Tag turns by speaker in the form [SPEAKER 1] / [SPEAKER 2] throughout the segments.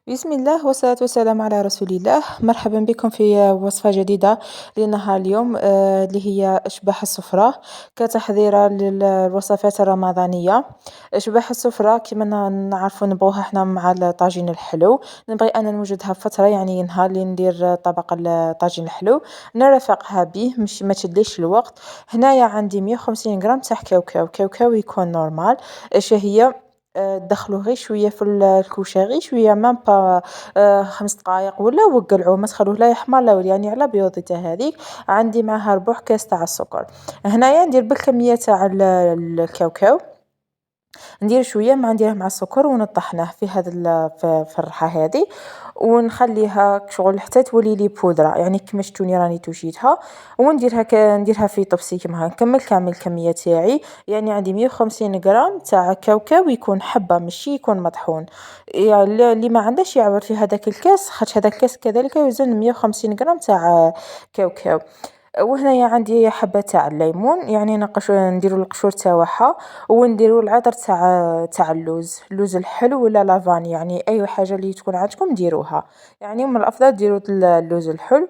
[SPEAKER 1] بسم الله والصلاة والسلام على رسول الله. مرحبا بكم في وصفة جديدة لنهار اليوم، اللي هي أشباح السفرة كتحضيرة للوصفات الرمضانية. أشباح السفرة كما نعرفوا نبغوها حنا مع الطاجين الحلو. نبغي أنا نوجدها فترة، يعني نهار اللي ندير طبق الطاجين الحلو نرافقها به، مش ما تشدليش الوقت. هنايا عندي 150 غرام تاع كاوكاو يكون نورمال. اش هي؟ دخّلوه غير شوية في الكوشة، غير شوية مام با 5 دقايق ولا، وقّلعوه ما تخلّوه لا يحمر لا يعني على بيوضتها هاذيك. عندي معاها ربع كاس تاع السكر. هنايا ندير بالكمية تاع الكاوكاو، ندير شوية ما نديره مع السكر ونطحنه في هذا في الرحة هذه، ونخليها شغل حتى تولي لي بودرة، يعني كيما شتوني راني توشيتها. ونديرها نديرها في طبسي كيما نكمل كامل الكمية تاعي. يعني عندي 150 غرام تاع كاوكاو يكون حبة ماشي يكون مطحون. يعني اللي ما عندهش يعبر في هذاك الكاس، خاطش هذا الكاس كذلك يوزن 150 غرام تاع كاوكاو. وهنايا عندي حبة تاع الليمون، يعني نديرو القشور تاوعها، ونديرو العطر تاع اللوز الحلو ولا لافاني، يعني أي حاجة اللي تكون عندكم ديروها. يعني من الأفضل ديروا اللوز الحلو.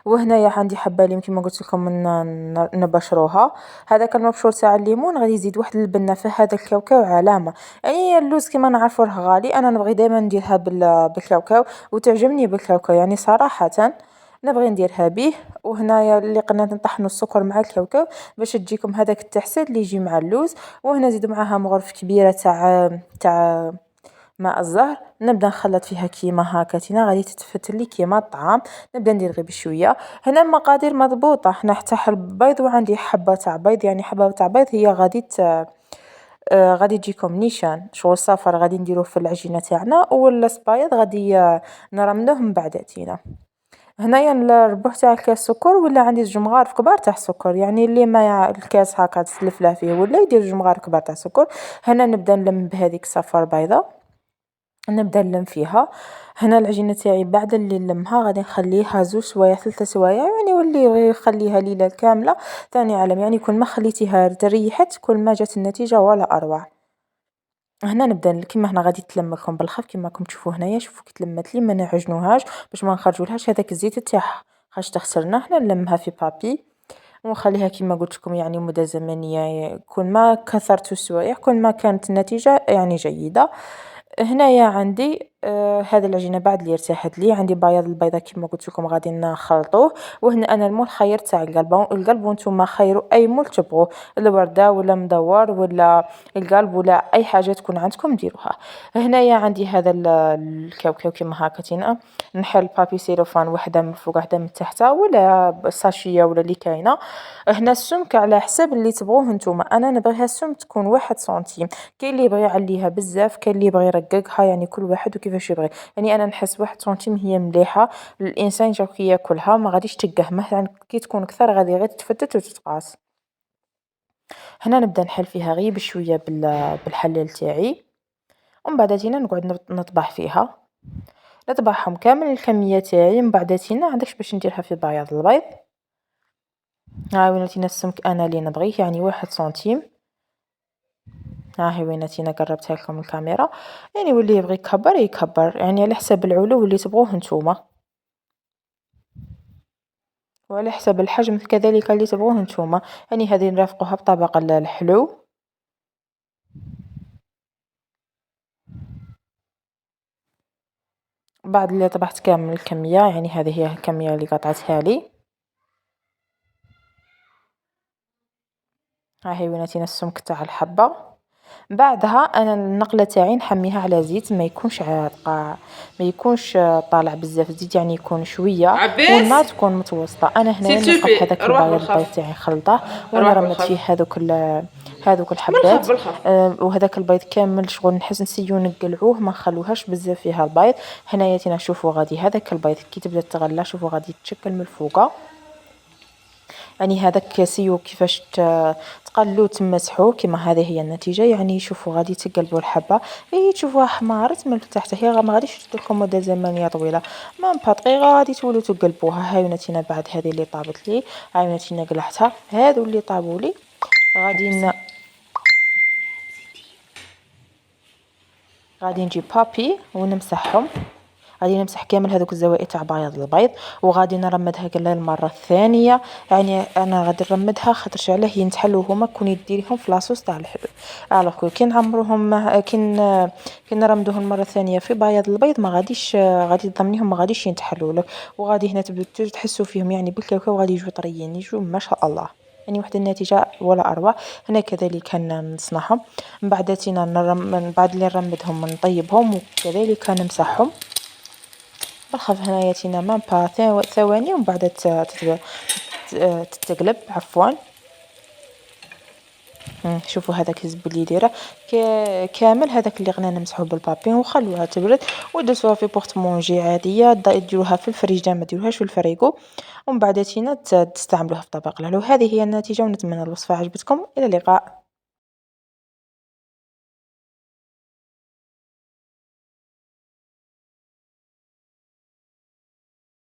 [SPEAKER 1] وهنايا عندي حبة ليم كيما قلت لكم نبشروها. هذاك المبشور تاع الليمون غادي يزيد واحد البنة في هذا الكاوكاو علامة. يعني اللوز كيما نعرفوا راه غالي، أنا نبغي دايما نديرها بالكاوكاو، وتعجبني بالكاوكاو يعني صراحة نبغي نديرها به. وهنايا اللي قلنا نطحنوا السكر مع الكاوكاو باش تجيكم هذاك التحسير اللي يجي مع اللوز. وهنا نزيد معاها مغرف كبيرة تاع ماء الزهر، نبدا نخلط فيها كيما هكا غادي تتفتل لي كيما الطعام. نبدا ندير غير بشويه. هنا المقادير مضبوطه، حنا حتى حلب بيض وعندي حبه تاع بيض، يعني حبه تاع بيض هي غادي تجيكم نيشان شغل الصفر غادي نديروه في العجينه تاعنا، والسبايض غادي نرملوه من بعداتنا. هنايا الربع تاع الكاس سكر، ولا عندي زوج مغارف كبار تاع السكر، يعني اللي ما الكاس هكا تسلفله فيه ولا يدير زوج مغارف كبار تاع السكر. هنا نبدا نلم بهذيك صفر بيضه، نبدا نلم فيها. هنا العجينه تاعي بعد اللي نلمها غادي نخليها 2 سوايع 3 سوايع، يعني واللي يخليها ليله كامله ثاني عالم، يعني كل ما خليتيها تريحت كل ما جات النتيجه ولا اروع. هنا نبدا كيما هنا غادي تلم لكم بالخف كيما راكم تشوفوا هنايا، شوفوا كي تلمت لي ما نعجنوهاش باش ما نخرجولهاش هذاك الزيت تاعها، خاش تخسرنا. هنا نلمها في بابي ونخليها كيما قلت لكم يعني مدة زمنية، كل ما كثرت السوايع كل ما كانت النتيجة يعني جيدة. هنايا عندي هذا العجينة بعد اللي ارتاحت لي، عندي بياض البيضة كيما قلت لكم غادي نخلطوه. وهنا انا المول خير تاع القلب وانتم خيروا اي مول تبغوه، الوردة ولا مدور ولا القلب ولا اي حاجة تكون عندكم ديروها. هنايا عندي هذا الكاوكاو كيما هكا نحل بابي سيلوفان، وحده من فوق وحده من تحت ولا ساشيه ولا اللي كاينه. هنا السمك على حسب اللي تبغوه نتوما، انا نبغيها السمك تكون 1 سنتيم. كاين اللي يبغي يعليها بزاف، كاين اللي يبغي يرققها، يعني كل واحد وكيفاش يبغي. يعني انا نحس 1 سنتيم هي مليحه الانسان جا كي ياكلها ما غاديش تقهمه، يعني كي تكون كثر غادي غير تتفتت وتتقاس. هنا نبدا نحل فيها غير بشويه بالحلال تاعي، ومن بعد تينا نقعد نطبخ فيها، نطبعهم كامل الكمية تاعي. من بعد تينا عندكش باش نديرها في بياض البيض. ها وين تينا السمك انا اللي نبغيه يعني 1 سنتيم. ها هي وين تينا قربتها لكم الكاميرا. يعني واللي يبغي يكبر يكبر، يعني على حسب العلو اللي تبغوه نتوما، وعلى حسب الحجم كذلك اللي تبغوه نتوما. يعني هذه نرافقوها بطبق الحلو. بعد اللي طبعت كامل الكمية، يعني هذه هي الكمية اللي قطعتها لي. ها هي وين تينا السمك تاع الحبة. بعدها انا النقله تاعي نحميها على زيت ما يكونش عاتقه، ما يكونش طالع بزاف الزيت، يعني يكون شويه، والنار
[SPEAKER 2] عباس
[SPEAKER 1] تكون متوسطه. انا
[SPEAKER 2] سيل
[SPEAKER 1] هنا نوقف
[SPEAKER 2] سوفي
[SPEAKER 1] هذاك
[SPEAKER 2] روح
[SPEAKER 1] البيض
[SPEAKER 2] بالخف.
[SPEAKER 1] تاعي نخلطه، وانا
[SPEAKER 2] روح
[SPEAKER 1] رمت فيه
[SPEAKER 2] بالخف.
[SPEAKER 1] هذوك
[SPEAKER 2] بالخف
[SPEAKER 1] الحبات.
[SPEAKER 2] بالخف.
[SPEAKER 1] وهذاك البيض كامل شغل نحس نسيو نقلعوه ما نخلوهاش بزاف فيها البيض. هنايا تينا شوفوا غادي هذاك البيض كي تبدا تغلى شوفوا غادي تشكل من الفوقه، يعني هذاك سيو كيفاش تقلو تمسحوه كيما هذه هي النتيجه. يعني شوفوا غادي تقلبوا الحبه هي تشوفوها حمارت من تحت، هي ما غاديش تدير مده زمنيه طويله، ما با دقيقه غادي تولوا تقلبوها. هاي ونتينا بعد هذه اللي طابت لي، هاي ونتينا قلعتها. هادو اللي طابوا لي غادي غادي نجيب بابي ونمسحهم، غادي نمسح كامل هذوك الزوائد تاع بياض البيض، وغادي نرمدها كلا المره الثانيه. يعني انا غادي نرمدها خاطرش علاه ينتحلوا هما كون يديرهم في لاصوص تاع الحبل. الوغ كي نعمروهم كي نرمدوهم المره الثانيه في بياض البيض ما غاديش غادي تضمنيهم ما غاديش ينتحلوا لك، وغادي هنا تبدو تحسوا فيهم يعني بالكاوكاو وغادي يجوا طريين يجوا ما شاء الله. يعني واحد النتيجة ولا أروع. هنا كذلك نصنعهم من بعد تينا من بعد اللي نرمدهم نطيبهم وكذلك نمسحهم بالخف. هنايا تينا ما با ثواني ومن بعد تتقلب عفوا. شوفوا هذاك الزبل دايره كامل هذاك اللي غنا نمسحو بالبابي وخلوها تبرد ودوسوها في بورت مونجي عاديه، ديروها في الفريجه ما ديروهاش في الفريغو، ومن بعد تينا تستعملوها في طبق الحلو. هذه هي النتيجه ونتمنى الوصفه عجبتكم. الى اللقاء.